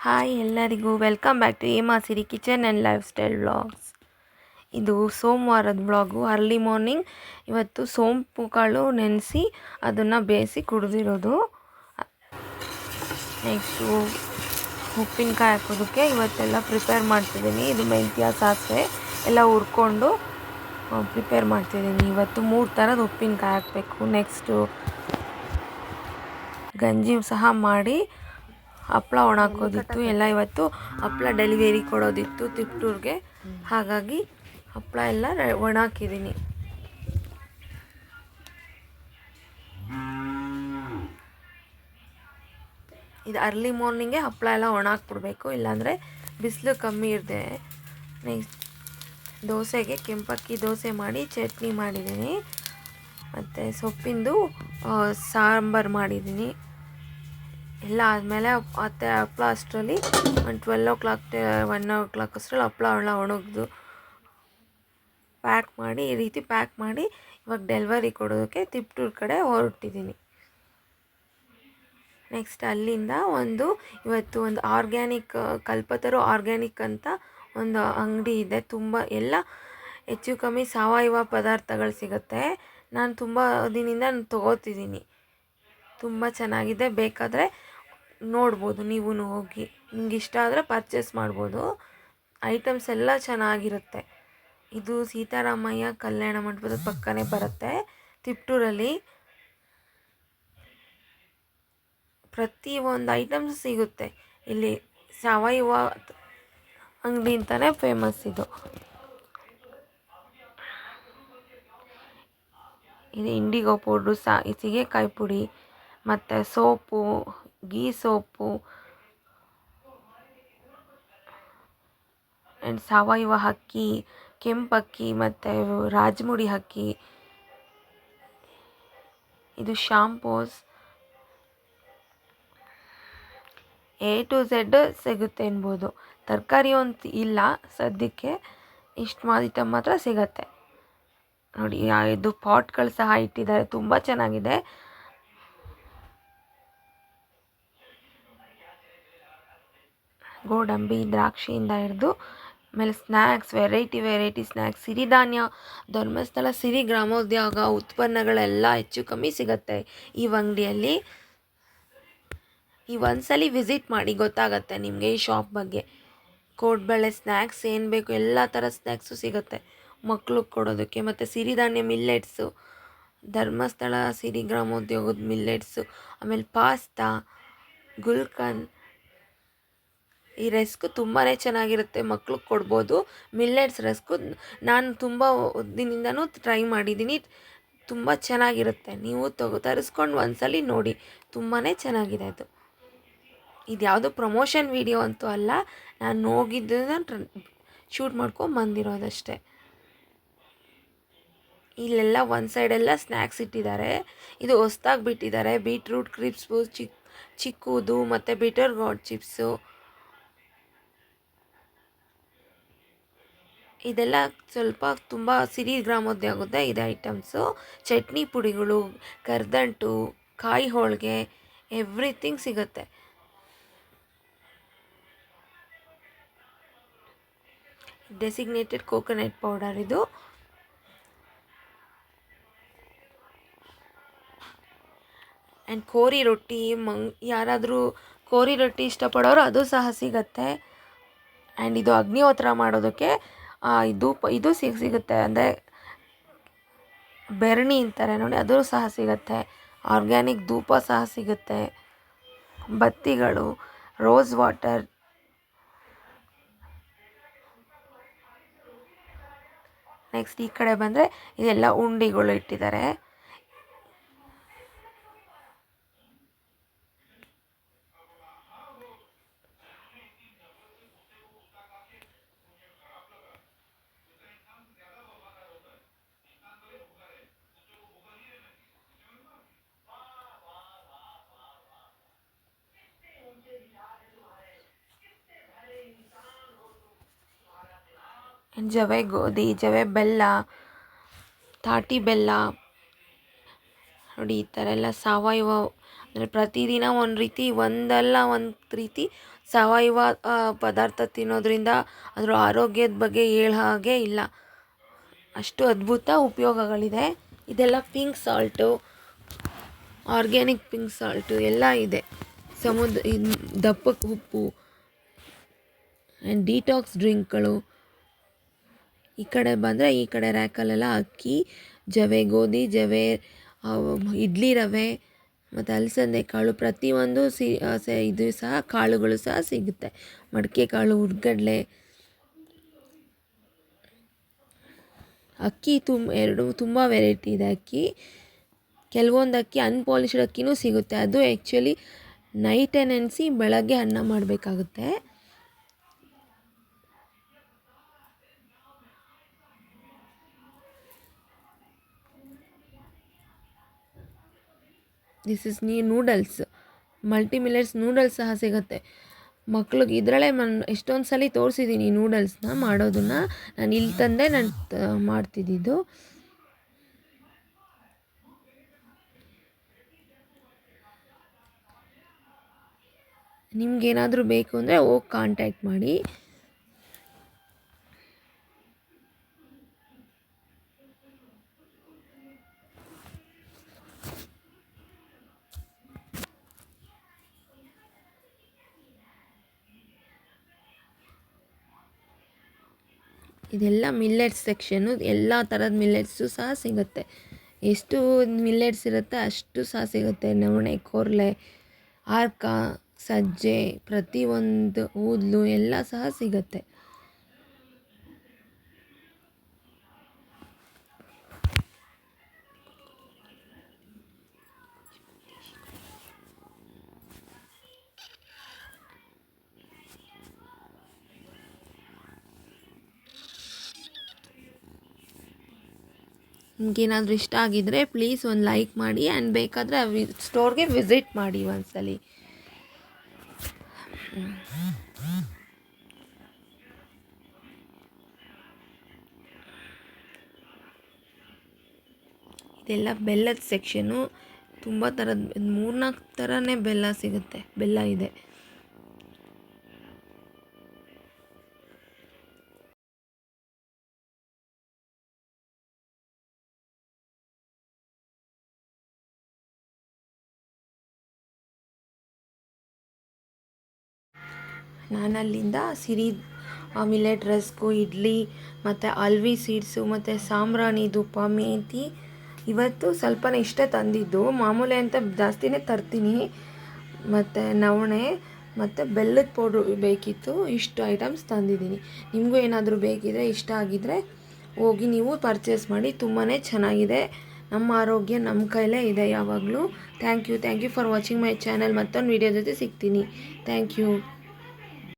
Hi ಎಲ್ಲರಿಗೂ welcome back to Hema Siri kitchen and lifestyle vlogs. ಇದು ಸೋಮವಾರದ ವ್ಲಾಗು. ಅರ್ಲಿ ಮಾರ್ನಿಂಗ್ ಇವತ್ತು ಸೋಂಪು ಕಾಳು ನೆನೆಸಿ ಅದನ್ನು ಬೇಯಿಸಿ ಕುಡಿದಿರೋದು. ನೆಕ್ಸ್ಟು ಉಪ್ಪಿನಕಾಯಿ ಹಾಕೋದಕ್ಕೆ ಇವತ್ತೆಲ್ಲ ಪ್ರಿಪೇರ್ ಮಾಡ್ತಿದ್ದೀನಿ. ಇದು ಮೆಂತ್ಯ ಸಾಸಿವೆ ಎಲ್ಲ ಹುರ್ಕೊಂಡು ಪ್ರಿಪೇರ್ ಮಾಡ್ತಿದ್ದೀನಿ. ಇವತ್ತು 3 ಥರದ ಉಪ್ಪಿನಕಾಯಿ ಹಾಕಬೇಕು. ನೆಕ್ಸ್ಟು ಗಂಜಿ ಸಹ ಮಾಡಿ ಹಪ್ಪಳ ಒಣಾಕೋದಿತ್ತು. ಎಲ್ಲ ಇವತ್ತು ಹಪ್ಪಳ ಡೆಲಿವರಿ ಕೊಡೋದಿತ್ತು ತಿಪ್ಟೂರ್ಗೆ, ಹಾಗಾಗಿ ಹಪ್ಪಳ ಎಲ್ಲ ಒಣಾಕಿದ್ದೀನಿ. ಇದು ಅರ್ಲಿ ಮಾರ್ನಿಂಗೇ ಹಪ್ಪಳ ಎಲ್ಲ ಒಣಾಕ್ಬಿಡ್ಬೇಕು, ಇಲ್ಲಾಂದರೆ ಬಿಸಿಲು ಕಮ್ಮಿ ಇರದೆ. ನೆಕ್ಸ್ಟ್ ದೋಸೆಗೆ ಕೆಂಪಕ್ಕಿ ದೋಸೆ ಮಾಡಿ ಚಟ್ನಿ ಮಾಡಿದ್ದೀನಿ, ಮತ್ತು ಸೊಪ್ಪಿಂದು ಸಾಂಬಾರು ಮಾಡಿದ್ದೀನಿ. ಎಲ್ಲ ಆದಮೇಲೆ ಮತ್ತು ಹಪ್ಪಳ ಅಷ್ಟರಲ್ಲಿ ಒಂದು 1 ಅಷ್ಟರಲ್ಲಿ ಹಪ್ಪಳ ಎಲ್ಲ ಒಣಗಿದು ಪ್ಯಾಕ್ ಮಾಡಿ ಈ ರೀತಿ ಪ್ಯಾಕ್ ಮಾಡಿ ಇವಾಗ ಡೆಲಿವರಿ ಕೊಡೋದಕ್ಕೆ ತಿಪ್ಟೂರು ಕಡೆ ಹೊರಟಿದ್ದೀನಿ. ನೆಕ್ಸ್ಟ್ ಅಲ್ಲಿಂದ ಇವತ್ತು ಒಂದು ಆರ್ಗ್ಯಾನಿಕ್ ಕಲ್ಪತರು ಆರ್ಗ್ಯಾನಿಕ್ ಅಂತ ಒಂದು ಅಂಗಡಿ ಇದೆ. ತುಂಬ ಎಲ್ಲ ಹೆಚ್ಚು ಕಮ್ಮಿ ಸಾವಯವ ಪದಾರ್ಥಗಳು ಸಿಗುತ್ತೆ. ನಾನು ತುಂಬ ದಿನದಿಂದ ತೊಗೋತಿದ್ದೀನಿ. ತುಂಬ ಚೆನ್ನಾಗಿದೆ, ಬೇಕಾದರೆ ನೋಡ್ಬೋದು ನೀವು ಹೋಗಿ. ನಿಮ್ಗೆ ಇಷ್ಟ ಆದರೆ ಪರ್ಚೇಸ್ ಮಾಡ್ಬೋದು. ಐಟಮ್ಸ್ ಎಲ್ಲ ಚೆನ್ನಾಗಿರುತ್ತೆ. ಇದು ಸೀತಾರಾಮಯ್ಯ ಕಲ್ಯಾಣ ಮಂಟಪದ ಪಕ್ಕನೇ ಬರುತ್ತೆ ತಿಪ್ಟೂರಲ್ಲಿ. ಪ್ರತಿಯೊಂದು ಐಟಮ್ಸ್ ಸಿಗುತ್ತೆ ಇಲ್ಲಿ. ಸಾವಯವ ಅಂಗಡಿ ಅಂತಲೇ ಫೇಮಸ್ ಇದು. ಇದು ಇಂಡಿಗೋ ಪೌಡ್ರು, ಸೀಗೆಕಾಯಿ ಪುಡಿ, ಮತ್ತು ಸೋಪು, ಗೀ ಸೋಪು ಆ್ಯಂಡ್ ಸಾವಯವ ಅಕ್ಕಿ, ಕೆಂಪಕ್ಕಿ ಮತ್ತು ರಾಜಮುಡಿ ಅಕ್ಕಿ. ಇದು ಶಾಂಪೂಸ್, A to Z ಸಿಗುತ್ತೆ ಎನ್ಬೋದು. ತರಕಾರಿ ಅಂತ ಇಲ್ಲ ಸದ್ಯಕ್ಕೆ, ಇಷ್ಟು ಐಟಮ್ ಮಾತ್ರ ಸಿಗತ್ತೆ ನೋಡಿ. ಇದು ಪಾಟ್ಗಳು ಸಹ ಇಟ್ಟಿದ್ದಾರೆ, ತುಂಬ ಚೆನ್ನಾಗಿದೆ. ಗೋಡಂಬಿ, ದ್ರಾಕ್ಷಿಯಿಂದ ಹಿಡಿದು ಆಮೇಲೆ ಸ್ನ್ಯಾಕ್ಸ್, ವೆರೈಟಿ ಸ್ನ್ಯಾಕ್ಸ್, ಸಿರಿಧಾನ್ಯ, ಧರ್ಮಸ್ಥಳ ಸಿರಿ ಗ್ರಾಮೋದ್ಯೋಗ ಉತ್ಪನ್ನಗಳೆಲ್ಲ ಹೆಚ್ಚು ಕಮ್ಮಿ ಸಿಗುತ್ತೆ ಈ ಅಂಗಡಿಯಲ್ಲಿ. ಈ ಒಂದ್ಸಲಿ ವಿಸಿಟ್ ಮಾಡಿ, ಗೊತ್ತಾಗತ್ತೆ ನಿಮಗೆ ಈ ಶಾಪ್ ಬಗ್ಗೆ. ಕೋಡ್ಬಳೆ ಸ್ನ್ಯಾಕ್ಸ್ ಏನು ಬೇಕು ಎಲ್ಲ ಥರ ಸ್ನ್ಯಾಕ್ಸು ಸಿಗುತ್ತೆ ಮಕ್ಳಿಗೆ ಕೊಡೋದಕ್ಕೆ. ಮತ್ತು ಸಿರಿಧಾನ್ಯ ಮಿಲ್ಲೆಟ್ಸು, ಧರ್ಮಸ್ಥಳ ಸಿರಿ ಗ್ರಾಮೋದ್ಯೋಗದ ಮಿಲ್ಲೆಟ್ಸು, ಆಮೇಲೆ ಪಾಸ್ತಾ, ಗುಲ್ಕನ್. ಈ ರಸ್ಕು ತುಂಬಾ ಚೆನ್ನಾಗಿರುತ್ತೆ, ಮಕ್ಳಿಗೆ ಕೊಡ್ಬೋದು. ಮಿಲ್ಲೆಟ್ಸ್ ರಸ್ಕು ನಾನು ತುಂಬ ದಿನದಿಂದನೂ ಟ್ರೈ ಮಾಡಿದ್ದೀನಿ, ತುಂಬ ಚೆನ್ನಾಗಿರುತ್ತೆ. ನೀವು ತರಿಸ್ಕೊಂಡು ಒಂದ್ಸಲಿ ನೋಡಿ, ತುಂಬಾ ಚೆನ್ನಾಗಿದೆ ಅದು. ಇದು ಯಾವುದೋ ಪ್ರಮೋಷನ್ ವಿಡಿಯೋ ಅಂತೂ ಅಲ್ಲ, ನಾನು ಹೋಗಿದ್ದನ್ನ ಶೂಟ್ ಮಾಡ್ಕೊಂಡು ಬಂದಿರೋದಷ್ಟೇ. ಇಲ್ಲೆಲ್ಲ ಒಂದು ಸೈಡೆಲ್ಲ ಸ್ನ್ಯಾಕ್ಸ್ ಇಟ್ಟಿದ್ದಾರೆ. ಇದು ಹೊಸ್ದಾಗಿ ಬಿಟ್ಟಿದ್ದಾರೆ. ಬೀಟ್ರೂಟ್ ಕ್ರಿಪ್ಸು, ಚಿಕ್ಕುದು ಮತ್ತು ಬಿಟರ್ ಗಾರ್ಡ್ ಚಿಪ್ಸು, ಇದೆಲ್ಲ ಸ್ವಲ್ಪ ತುಂಬ ಸಿರಿ ಗ್ರಾಮೋದ್ಯೋಗದ ಇದೆ ಐಟಮ್ಸು. ಚಟ್ನಿ ಪುಡಿಗಳು, ಕರ್ದಂಟು, ಕಾಯಿ ಹೋಳಿಗೆ, ಎವ್ರಿಥಿಂಗ್ ಸಿಗುತ್ತೆ. ಡೆಸಿಗ್ನೇಟೆಡ್ ಕೋಕೋನಟ್ ಪೌಡರ್ ಇದು. ಆ್ಯಂಡ್ ಕೋರಿ ರೊಟ್ಟಿ, ಯಾರಾದರೂ ಕೋರಿ ರೊಟ್ಟಿ ಇಷ್ಟಪಡೋರು ಅದು ಸಹ ಸಿಗುತ್ತೆ. ಆ್ಯಂಡ್ ಇದು ಅಗ್ನಿಹೋತ್ರ ಮಾಡೋದಕ್ಕೆ ಇದು ಸಿಗುತ್ತೆ, ಅಂದರೆ ಬೆರಣಿ ಅಂತಾರೆ ನೋಡಿ, ಅದು ಸಹ ಸಿಗುತ್ತೆ. ಆರ್ಗ್ಯಾನಿಕ್ ಧೂಪ ಸಹ ಸಿಗುತ್ತೆ, ಬತ್ತಿಗಳು, ರೋಸ್ ವಾಟರ್. ನೆಕ್ಸ್ಟ್ ಈ ಕಡೆ ಬಂದರೆ ಇದೆಲ್ಲ ಉಂಡಿಗಳು ಇಟ್ಟಿದ್ದಾರೆ. ಜವೆ ಗೋಧಿ, ಜವೆ ಬೆಲ್ಲ, ತಾಟಿ ಬೆಲ್ಲ, ನೋಡಿ ಈ ಥರ ಎಲ್ಲ ಸಾವಯವ ಅಂದರೆ ಪ್ರತಿದಿನ ಒಂದಲ್ಲ ಒಂದು ರೀತಿ ಸಾವಯವ ಪದಾರ್ಥ ತಿನ್ನೋದ್ರಿಂದ ಅದರ ಆರೋಗ್ಯದ ಬಗ್ಗೆ ಹೇಳೋ ಹಾಗೆ ಇಲ್ಲ, ಅಷ್ಟು ಅದ್ಭುತ ಉಪಯೋಗಗಳಿದೆ. ಇದೆಲ್ಲ pink salt, organic pink salt ಎಲ್ಲ ಇದೆ. ದಪ್ಪಕ್ಕೆ ಉಪ್ಪು ಆ್ಯಂಡ್ ಡಿಟಾಕ್ಸ್ ಡ್ರಿಂಕ್ಗಳು. ಈ ಕಡೆ ಬಂದರೆ ಈ ಕಡೆ ರ್ಯಾಕಲ್ಲೆಲ್ಲ ಅಕ್ಕಿ, ಜವೆ, ಗೋಧಿ ಜವೆ, ಇಡ್ಲಿ ರವೆ ಮತ್ತು ಅಲಸಂದೆ ಕಾಳು, ಪ್ರತಿಯೊಂದು ಇದು ಸಹ ಕಾಳುಗಳು ಸಹ ಸಿಗುತ್ತೆ. ಮಡಿಕೆ ಕಾಳು, ಹುರ್ಗಡ್ಲೆ, ಅಕ್ಕಿ ತುಂಬ ವೆರೈಟಿ ಇದೆ ಅಕ್ಕಿ. ಕೆಲವೊಂದು ಅಕ್ಕಿ ಅನ್ಪಾಲಿಶ್ಡ್ ಅಕ್ಕಿನೂ ಸಿಗುತ್ತೆ. ಅದು ಆ್ಯಕ್ಚುಲಿ ನೈಟೇ ನೆನೆಸಿ ಬೆಳಗ್ಗೆ ಅನ್ನ ಮಾಡಬೇಕಾಗುತ್ತೆ. This is noodles, multi millets noodles ಸಹ ಸಿಗುತ್ತೆ. ಮಕ್ಳಿಗೆ ಇದರಲ್ಲೇ ಎಷ್ಟೊಂದು ಸಲ ತೋರಿಸಿದ್ದೀನಿ ನೂಡಲ್ಸ್ನ ಮಾಡೋದನ್ನು. ನಾನು ಇಲ್ಲಿ ತಂದೆ ನಾನು ಮಾಡ್ತಿದ್ದಿದ್ದು. ನಿಮ್ಗೇನಾದರೂ ಬೇಕು ಅಂದರೆ ಹೋಗಿ ಕಾಂಟ್ಯಾಕ್ಟ್ ಮಾಡಿ. ಇದೆಲ್ಲ ಮಿಲ್ಲೆಟ್ಸ್ ಸೆಕ್ಷನ್ನು. ಎಲ್ಲ ಥರದ ಮಿಲ್ಲೆಟ್ಸು ಸಹ ಸಿಗುತ್ತೆ. ಎಷ್ಟು ಮಿಲ್ಲೆಟ್ಸ್ ಇರುತ್ತೆ ಅಷ್ಟು ಸಹ ಸಿಗುತ್ತೆ. ನವಣೆ, ಕೊರಲೆ, ಆರ್ಕ, ಸಜ್ಜೆ, ಪ್ರತಿಯೊಂದು ಊದಲು ಎಲ್ಲ ಸಹ ಸಿಗುತ್ತೆ. ನಿಮ್ಗೇನಾದರೂ ಇಷ್ಟ ಆಗಿದ್ದರೆ ಪ್ಲೀಸ್ ಒಂದು ಲೈಕ್ ಮಾಡಿ ಆ್ಯಂಡ್ ಬೇಕಾದರೆ ಸ್ಟೋರ್ಗೆ ವಿಸಿಟ್ ಮಾಡಿ ಒಂದ್ಸಲಿ. ಇದೆಲ್ಲ ಬೆಲ್ಲದ ಸೆಕ್ಷನ್ನು. ತುಂಬ ಥರದ 3-4 ಥರನೇ ಬೆಲ್ಲ ಸಿಗುತ್ತೆ, ಬೆಲ್ಲ ಇದೆ. ನಾನಲ್ಲಿಂದ ಮಿಲೆಟ್ ರಸ್ಕು, ಇಡ್ಲಿ ಮತ್ತು ಅಲ್ವಿ ಸೀಡ್ಸು ಮತ್ತು ಸಾಂಬ್ರಾಣಿ ಧೂಪ, ಮೇಥಿ ಇವತ್ತು ಸ್ವಲ್ಪನೇ ಇಷ್ಟೇ ತಂದಿದ್ದು. ಮಾಮೂಲಿ ಅಂತ ಜಾಸ್ತಿನೇ ತರ್ತೀನಿ. ಮತ್ತು ನವಣೆ ಮತ್ತು ಬೆಲ್ಲದ ಪೌಡ್ರು ಬೇಕಿತ್ತು. ಇಷ್ಟು ಐಟಮ್ಸ್ ತಂದಿದ್ದೀನಿ. ನಿಮಗೂ ಏನಾದರೂ ಬೇಕಿದ್ರೆ, ಇಷ್ಟ ಆಗಿದ್ದರೆ ಹೋಗಿ ನೀವು ಪರ್ಚೇಸ್ ಮಾಡಿ. ತುಂಬಾ ಚೆನ್ನಾಗಿದೆ. ನಮ್ಮ ಆರೋಗ್ಯ ನಮ್ಮ ಕೈಲೇ ಇದೆ ಯಾವಾಗಲೂ. Thank you for watching my channel. ಮತ್ತೊಂದು ವೀಡಿಯೋ ಜೊತೆ ಸಿಗ್ತೀನಿ. Thank you.